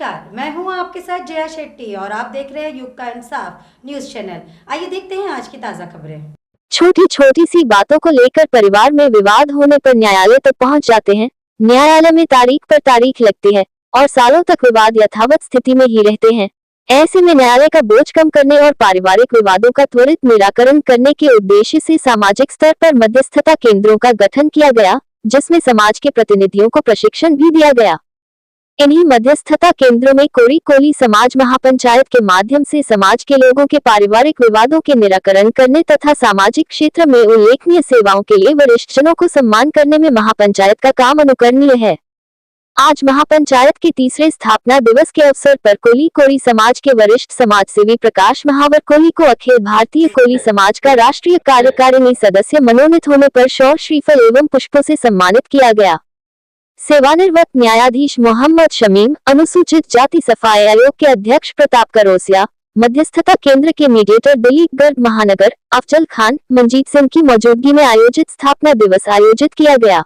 नमस्कार, मैं हूं आपके साथ जया शेट्टी और आप देख रहे हैं युग का इंसाफ न्यूज चैनल। आइए देखते हैं आज की ताजा खबरें। छोटी छोटी सी बातों को लेकर परिवार में विवाद होने पर न्यायालय तक पहुंच जाते हैं। न्यायालय में तारीख पर तारीख लगती है और सालों तक विवाद यथावत स्थिति में ही रहते हैं। ऐसे में न्यायालय का बोझ कम करने और पारिवारिक विवादों का त्वरित निराकरण करने के उद्देश्य से सामाजिक स्तर पर मध्यस्थता केंद्रों का गठन किया गया, जिसमें समाज के प्रतिनिधियों को प्रशिक्षण भी दिया गया। इन्हीं मध्यस्थता केंद्रों में कोरी कोली समाज महापंचायत के माध्यम से समाज के लोगों के पारिवारिक विवादों के निराकरण करने तथा सामाजिक क्षेत्र में उल्लेखनीय सेवाओं के लिए वरिष्ठजनों को सम्मान करने में महापंचायत का काम अनुकरणीय है। आज महापंचायत के तीसरे स्थापना दिवस के अवसर पर कोली कोरी समाज के वरिष्ठ समाजसेवी प्रकाश महावर कोली को अखिल भारतीय कोली समाज का राष्ट्रीय कार्यकारिणी सदस्य मनोनीत होने पर शॉल, श्रीफल एवं पुष्पों से सम्मानित किया गया। सेवानिवृत्त न्यायाधीश मोहम्मद शमीम, अनुसूचित जाति सफाई आयोग के अध्यक्ष प्रताप करोसिया, मध्यस्थता केंद्र के मीडिएटर दिलीप गर्ग महानगर, अफजल खान, मंजीत सिंह की मौजूदगी में आयोजित स्थापना दिवस आयोजित किया गया।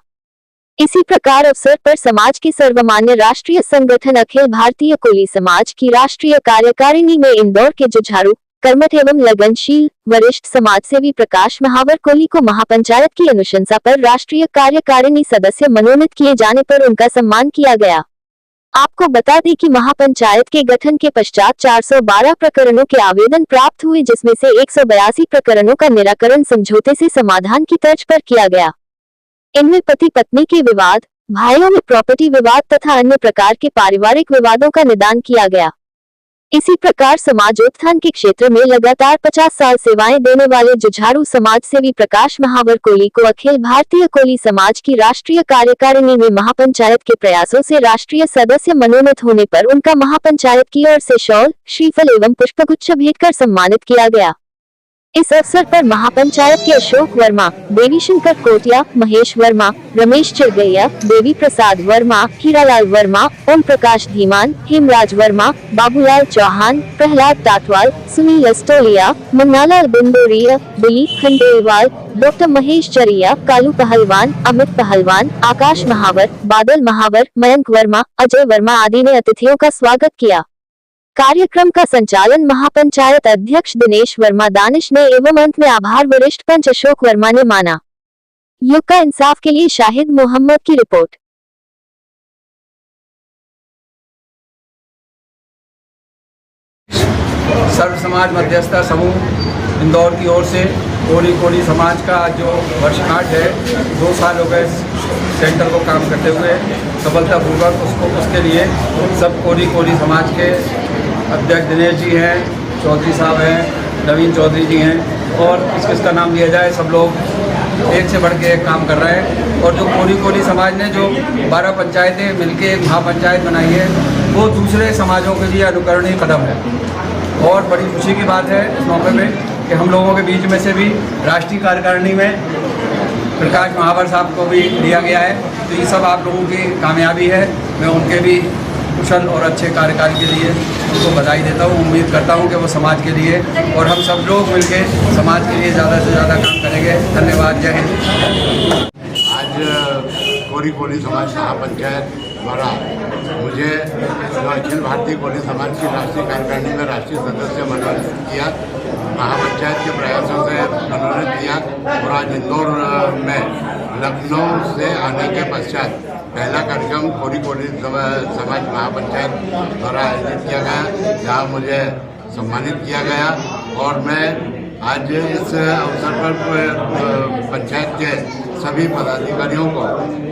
इसी प्रकार अवसर पर समाज के सर्वमान्य राष्ट्रीय संगठन अखिल भारतीय कोली समाज की राष्ट्रीय कार्यकारिणी में इंदौर के जुझारू, कर्मठ एवं लगनशील वरिष्ठ समाजसेवी प्रकाश महावर कोली को महापंचायत की अनुशंसा पर राष्ट्रीय कार्यकारिणी सदस्य मनोनीत किए जाने पर उनका सम्मान किया गया। आपको बता दें कि महापंचायत के गठन के पश्चात 412 प्रकरणों के आवेदन प्राप्त हुए, जिसमें से 182 प्रकरणों का निराकरण समझौते से समाधान की तर्ज पर किया गया। इनमें पति पत्नी के विवाद, भाइयों में प्रॉपर्टी विवाद तथा अन्य प्रकार के पारिवारिक विवादों का निदान किया गया। इसी प्रकार समाजोत्थान के क्षेत्र में लगातार 50 साल सेवाएं देने वाले जुझारू समाजसेवी प्रकाश महावर कोली को अखिल भारतीय कोली समाज की राष्ट्रीय कार्यकारिणी में महापंचायत के प्रयासों से राष्ट्रीय सदस्य मनोनीत होने पर उनका महापंचायत की ओर से शॉल, श्रीफल एवं पुष्पगुच्छ भेंट कर सम्मानित किया गया। इस अवसर पर महापंचायत के अशोक वर्मा, देवी शंकर कोटिया, महेश वर्मा, रमेश चिरगैया, देवी प्रसाद वर्मा, हीरालाल वर्मा, ओम प्रकाश धीमान, हेमराज वर्मा, बाबूलाल चौहान, प्रहलाद टाटवाल, सुनील अस्तोलिया, मन्नालाल बिंदोरिया, दिलीप खंडेलवाल, डॉक्टर महेश चरिया, कालू पहलवान, अमित पहलवान, आकाश महावर, बादल महावर, मयंक वर्मा, अजय वर्मा आदि ने अतिथियों का स्वागत किया। कार्यक्रम का संचालन महापंचायत अध्यक्ष दिनेश वर्मा दानिश ने एवं अंत में आभार वरिष्ठ पंच अशोक वर्मा ने माना। युग का इंसाफ के लिए शाहिद मोहम्मद की रिपोर्ट। सर्व समाज मध्यस्थता समूह इंदौर की ओर से कोली कोली समाज का जो वर्षगांठ है, 2 साल हो गए सेंटर को काम करते हुए सफलतापूर्वक। उसके लिए सब कोली कोली समाज के अध्यक्ष दिनेश जी हैं, चौधरी साहब हैं, नवीन चौधरी जी हैं और किसका नाम लिया जाए, सब लोग एक से बढ़ के एक काम कर रहे हैं। और जो कोली कोली समाज ने जो 12 पंचायतें मिलकर एक महापंचायत बनाई है, वो दूसरे समाजों के लिए अनुकरणीय कदम है। और बड़ी खुशी की बात है इस मौके पे कि हम लोगों के बीच में से भी राष्ट्रीय कार्यकारिणी में प्रकाश महावर साहब को भी लिया गया है। तो ये सब आप लोगों की कामयाबी है। मैं उनके भी कुशल और अच्छे कार्यकाल के लिए उनको बधाई देता हूँ। उम्मीद करता हूँ कि वो समाज के लिए और हम सब लोग मिलकर समाज के लिए ज़्यादा से ज़्यादा काम करेंगे। धन्यवाद, जय हिंद। आज कोरी कोली समाज महापंचायत द्वारा मुझे अखिल भारतीय कोली समाज की राष्ट्रीय कार्यकारिणी में राष्ट्रीय सदस्य मनोनीत किया। महापंचायत के प्रयासों से मनोनीत किया और आज इंदौर में लखनऊ से आने के पश्चात पहला कार्यक्रम कोरी कोली समाज महापंचायत द्वारा आयोजित किया गया, जहाँ मुझे सम्मानित किया गया। और मैं आज इस अवसर पर पंचायत के सभी पदाधिकारियों को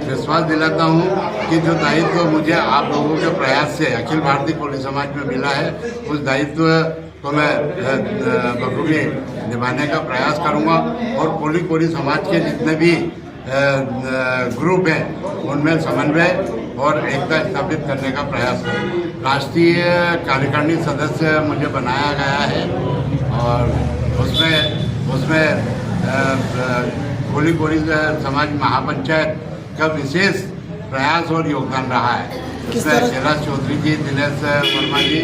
विश्वास दिलाता हूँ कि जो दायित्व मुझे आप लोगों के प्रयास से अखिल भारतीय कोली समाज में मिला है, उस दायित्व को मैं बखूबी निभाने का प्रयास करूँगा और कोली कोली समाज के जितने भी ग्रुप हैं उनमें समन्वय और एकता स्थापित करने का प्रयास करूँ। राष्ट्रीय कार्यकारिणी सदस्य मुझे बनाया गया है और उसमें कोली कोली समाज महापंचायत का विशेष प्रयास और योगदान रहा है। इसमें कैलाश चौधरी जी, दिनेश वर्मा जी,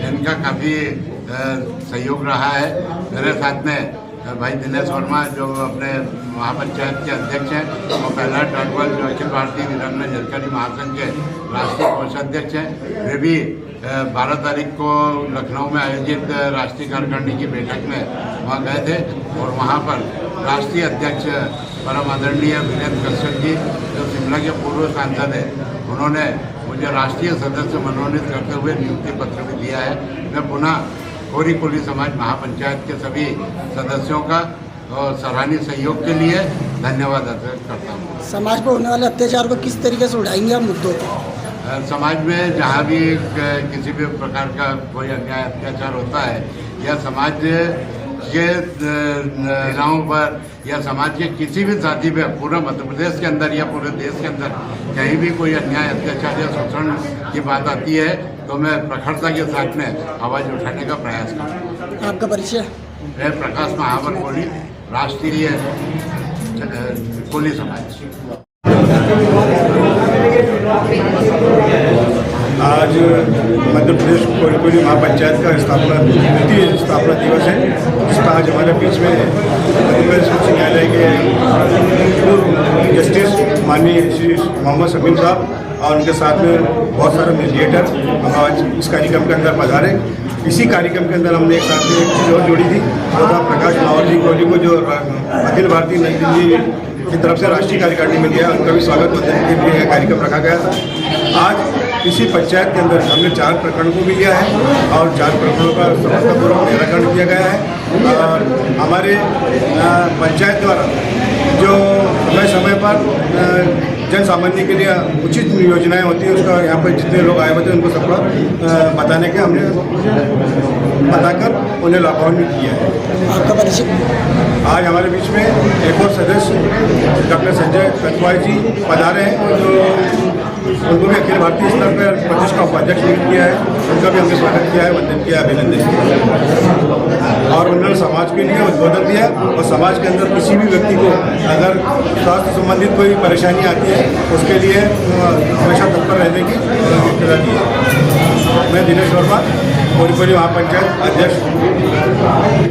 इनका काफ़ी सहयोग रहा है। मेरे साथ में भाई दिनेश वर्मा जो अपने महापंचायत के अध्यक्ष हैं और प्रहलाद टाटवाल जो अखिल भारतीय वीरांगना जरकारी महासंघ के राष्ट्रीय कोषाध्यक्ष हैं, वे भी 12 तारीख को लखनऊ में आयोजित राष्ट्रीय कार्यकारिणी की बैठक में वहाँ गए थे और वहाँ पर राष्ट्रीय अध्यक्ष परम आदरणीय वीरेंद्र कश्यप जी जो शिमला के पूर्व सांसद हैं, उन्होंने मुझे राष्ट्रीय सदस्य मनोनीत करते हुए नियुक्ति पत्र भी दिया है। मैं पुनः कोरी कोली समाज महापंचायत के सभी सदस्यों का और सराहनीय सहयोग के लिए धन्यवाद अर्पित करता हूँ। समाज पर होने वाले अत्याचार को किस तरीके से उठाएंगे आप मुद्दों को? समाज में जहाँ भी किसी भी प्रकार का कोई अन्याय अत्याचार होता है या समाज के महिलाओं पर या समाज के किसी भी जाति पे पूरा मध्य प्रदेश के अंदर या पूरे देश के अंदर कहीं भी कोई अन्याय अत्याचार या शोषण की बात आती है तो मैं प्रखरता के साथ में आवाज़ उठाने का प्रयास करूँगा। आपका परिचय? मैं प्रकाश महावर कोली, राष्ट्रीय कोली समाज। आज मध्य प्रदेश कोरी कोली महापंचायत का द्वितीय स्थापना दिवस है, जिसमें आज हमारे बीच में मध्य प्रदेश उच्च न्यायालय के पूर्व जस्टिस माननीय श्री मोहम्मद शमीम साहब और उनके साथ में बहुत सारे मीडिएटर हम आज इस कार्यक्रम के अंदर पधारे। इसी कार्यक्रम के अंदर हमने एक साथ में एक चीज़ और जोड़ी थी, वो था प्रकाश मावर जी कोहली को जो अखिल भारतीय नई दिल्ली की तरफ से राष्ट्रीय कार्यकारिणी में गया, उनका भी स्वागत करने के लिए कार्यक्रम रखा गया था। आज इसी पंचायत के अंदर हमने 4 प्रकरणों को भी लिया है और 4 प्रकरणों का सफलतापूर्वक निराकरण किया गया है और हमारे पंचायत द्वारा जो समय पर जन सामान्य के लिए उचित योजनाएं होती है उसका यहाँ पर जितने लोग आए हुए थे उनको सबका बताने के हमने बताकर उन्हें लाभान्वित किया है। आपका परिचय? आज हमारे बीच में एक और सदस्य डॉक्टर संजय कटवाई जी पधारे हैं जो उनको भी अखिल भारतीय स्तर पर प्रदेश का उपाध्यक्ष नियुक्त किया है, उनका भी हमने स्वागत किया है, वंदन किया, अभिनंदन किया और उन्होंने समाज के लिए उद्बोधन दिया और समाज के अंदर किसी भी व्यक्ति को अगर स्वास्थ्य संबंधित कोई परेशानी आती है उसके लिए हमेशा तत्पर रहने की इत्तला दी है। मैं दिनेश वर्मा कोरी कोली महापंचायत अध्यक्ष।